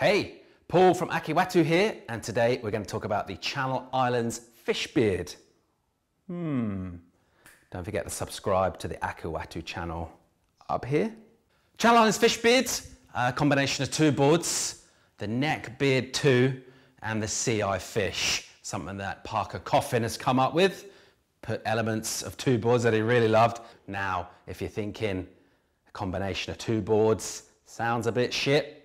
Hey, Paul from Akewatu here, and today we're going to talk about the Channel Islands Fishbeard. Don't forget to subscribe to the Akewatu channel up here. Channel Islands Fishbeard, a combination of two boards, the Neckbeard 2 and the CI Fish, something that Parker Coffin has come up with, put elements of two boards that he really loved. Now, if you're thinking a combination of two boards sounds a bit shit,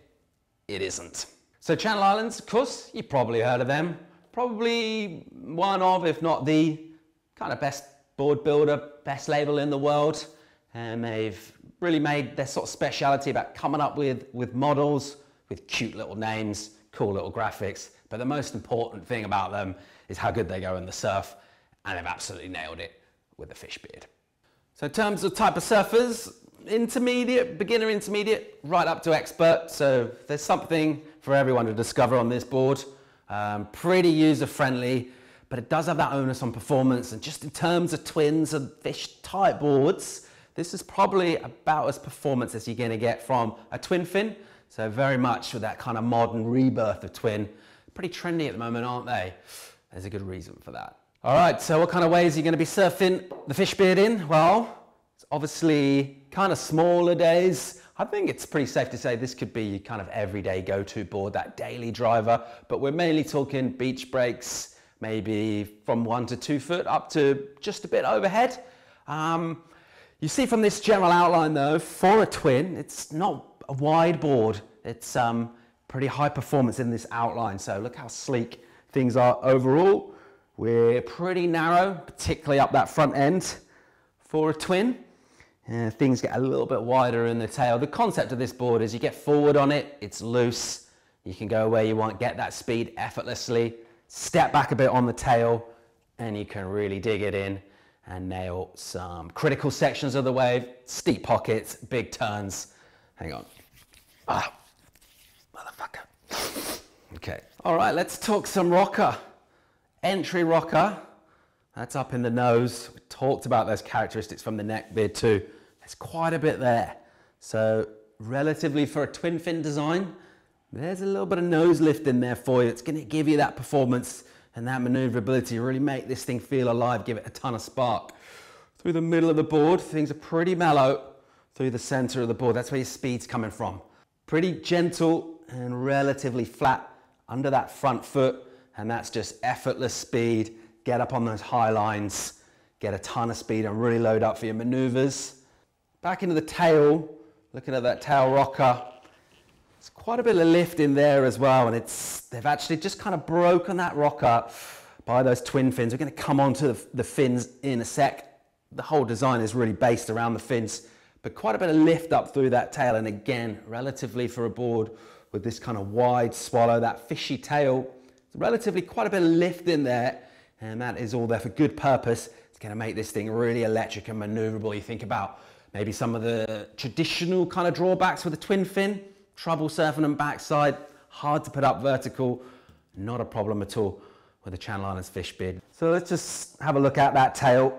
it isn't. So Channel Islands, of course, you've probably heard of them. Probably one of, if not the, kind of best board builder, best label in the world. And they've really made their sort of speciality about coming up with models, with cute little names, cool little graphics. But the most important thing about them is how good they go in the surf. And they've absolutely nailed it with the Fishbeard. So in terms of type of surfers, intermediate, beginner intermediate, right up to expert. So there's something for everyone to discover on this board. Pretty user-friendly, but it does have that onus on performance. And just in terms of twins and fish type boards, this is probably about as performance as you're gonna get from a twin fin. So very much with that kind of modern rebirth of twin. Pretty trendy at the moment, aren't they? There's a good reason for that. All right, so what kind of ways are you gonna be surfing the Fishbeard in? Well, it's obviously kind of smaller days. I think it's pretty safe to say this could be your kind of everyday go-to board, that daily driver, but we're mainly talking beach breaks, maybe from 1 to 2 foot up to just a bit overhead. You see from this general outline though, for a twin, it's not a wide board. It's pretty high performance in this outline. So look how sleek things are overall. We're pretty narrow, particularly up that front end for a twin. Things get a little bit wider in the tail. The concept of this board is you get forward on it, it's loose, you can go where you want, get that speed effortlessly, step back a bit on the tail, and you can really dig it in and nail some critical sections of the wave, steep pockets, big turns. Hang on. Ah, motherfucker. Okay, all right, let's talk some rocker. Entry rocker. That's up in the nose. We talked about those characteristics from the Neckbeard too. There's quite a bit there. So relatively for a twin fin design, there's a little bit of nose lift in there for you. It's going to give you that performance and that maneuverability, really make this thing feel alive, give it a ton of spark. Through the middle of the board, things are pretty mellow. Through the center of the board, that's where your speed's coming from. Pretty gentle and relatively flat under that front foot, and that's just effortless speed. Get up on those high lines, get a ton of speed and really load up for your maneuvers. Back into the tail, looking at that tail rocker, there's quite a bit of lift in there as well, and they've actually just kind of broken that rocker by those twin fins. We're going to come on to the fins in a sec. The whole design is really based around the fins, but quite a bit of lift up through that tail, and again, relatively for a board with this kind of wide swallow, that fishy tail, relatively quite a bit of lift in there. And that is all there for good purpose. It's going to make this thing really electric and maneuverable. You think about maybe some of the traditional kind of drawbacks with a twin fin, trouble surfing them backside, hard to put up vertical, not a problem at all with the Channel Islands Fishbeard. So let's just have a look at that tail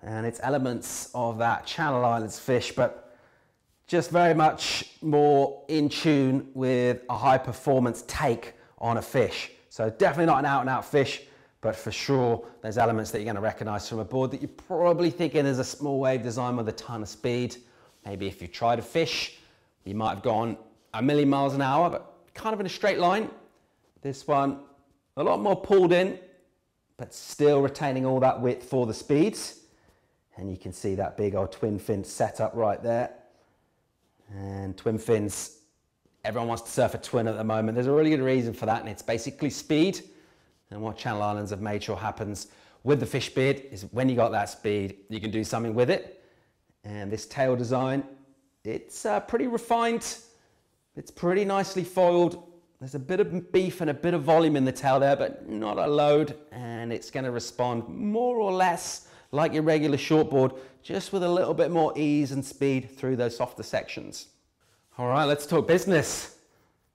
and its elements of that Channel Islands fish, but just very much more in tune with a high performance take on a fish. So definitely not an out and out fish, but for sure, there's elements that you're going to recognize from a board that you're probably thinking is a small wave design with a ton of speed. Maybe if you've tried a fish, you might have gone a million miles an hour, but kind of in a straight line. This one, a lot more pulled in, but still retaining all that width for the speeds. And you can see that big old twin fin setup right there. And twin fins, everyone wants to surf a twin at the moment. There's a really good reason for that, and it's basically speed. And what Channel Islands have made sure happens with the Fishbeard is when you got that speed, you can do something with it. And this tail design, it's pretty refined. It's pretty nicely foiled. There's a bit of beef and a bit of volume in the tail there, but not a load. And it's going to respond more or less like your regular shortboard, just with a little bit more ease and speed through those softer sections. All right, let's talk business.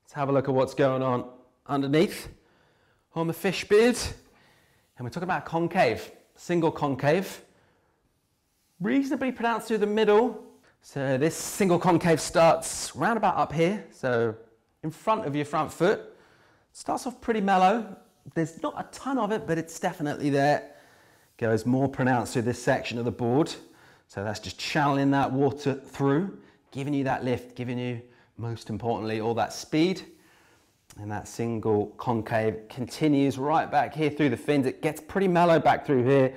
Let's have a look at what's going on underneath on the Fishbeard. And we're talking about concave, single concave. Reasonably pronounced through the middle. So this single concave starts round about up here. So in front of your front foot. Starts off pretty mellow. There's not a ton of it, but it's definitely there. Goes more pronounced through this section of the board. So that's just channeling that water through, giving you that lift, giving you, most importantly, all that speed. And that single concave continues right back here through the fins. It gets pretty mellow back through here,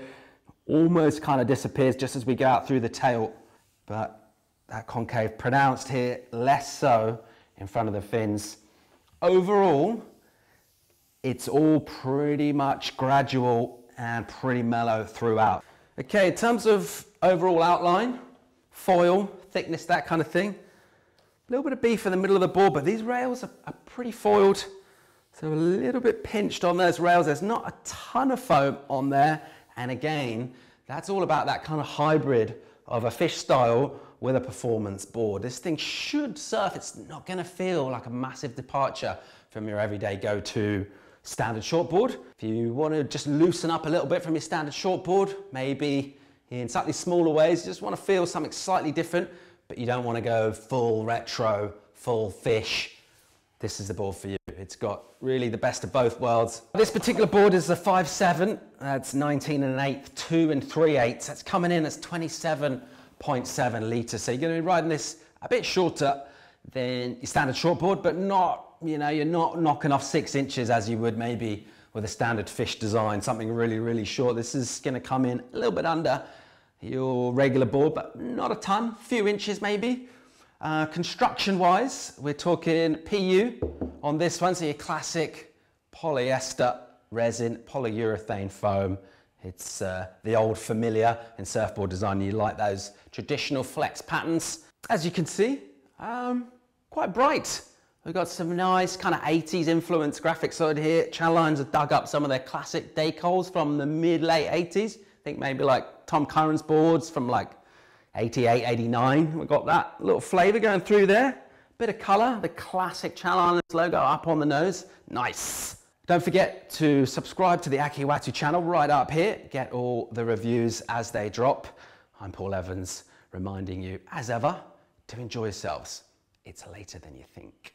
almost kind of disappears just as we go out through the tail. But that concave pronounced here, less so in front of the fins. Overall, it's all pretty much gradual and pretty mellow throughout. Okay, in terms of overall outline, foil, thickness, that kind of thing, a little bit of beef in the middle of the board, but these rails are pretty foiled, so a little bit pinched on those rails. There's not a ton of foam on there, and again, that's all about that kind of hybrid of a fish style with a performance board. This thing should surf. It's not going to feel like a massive departure from your everyday go-to standard shortboard. If you want to just loosen up a little bit from your standard shortboard, maybe in slightly smaller ways, you just want to feel something slightly different, but you don't want to go full retro, full fish, this is the board for you. It's got really the best of both worlds. This particular board is a 5.7, that's 19 1/8, 2 3/8. That's coming in as 27.7 litres. So you're going to be riding this a bit shorter than your standard shortboard, but not, you're not knocking off 6 inches as you would maybe with a standard fish design, something really, really short. This is going to come in a little bit under your regular board, but not a ton, few inches maybe. Construction wise, we're talking PU on this one, so your classic polyester resin, polyurethane foam. It's the old familiar in surfboard design. You like those traditional flex patterns. As you can see, quite bright. We've got some nice kind of 80s influence graphics on here. Channel Islands have dug up some of their classic decals from the mid-late 80s. I think maybe like Tom Curran's boards from like 88, 89. We've got that little flavor going through there. Bit of color, the classic Channel Islands logo up on the nose. Nice. Don't forget to subscribe to the Akewatu channel right up here. Get all the reviews as they drop. I'm Paul Evans, reminding you, as ever, to enjoy yourselves. It's later than you think.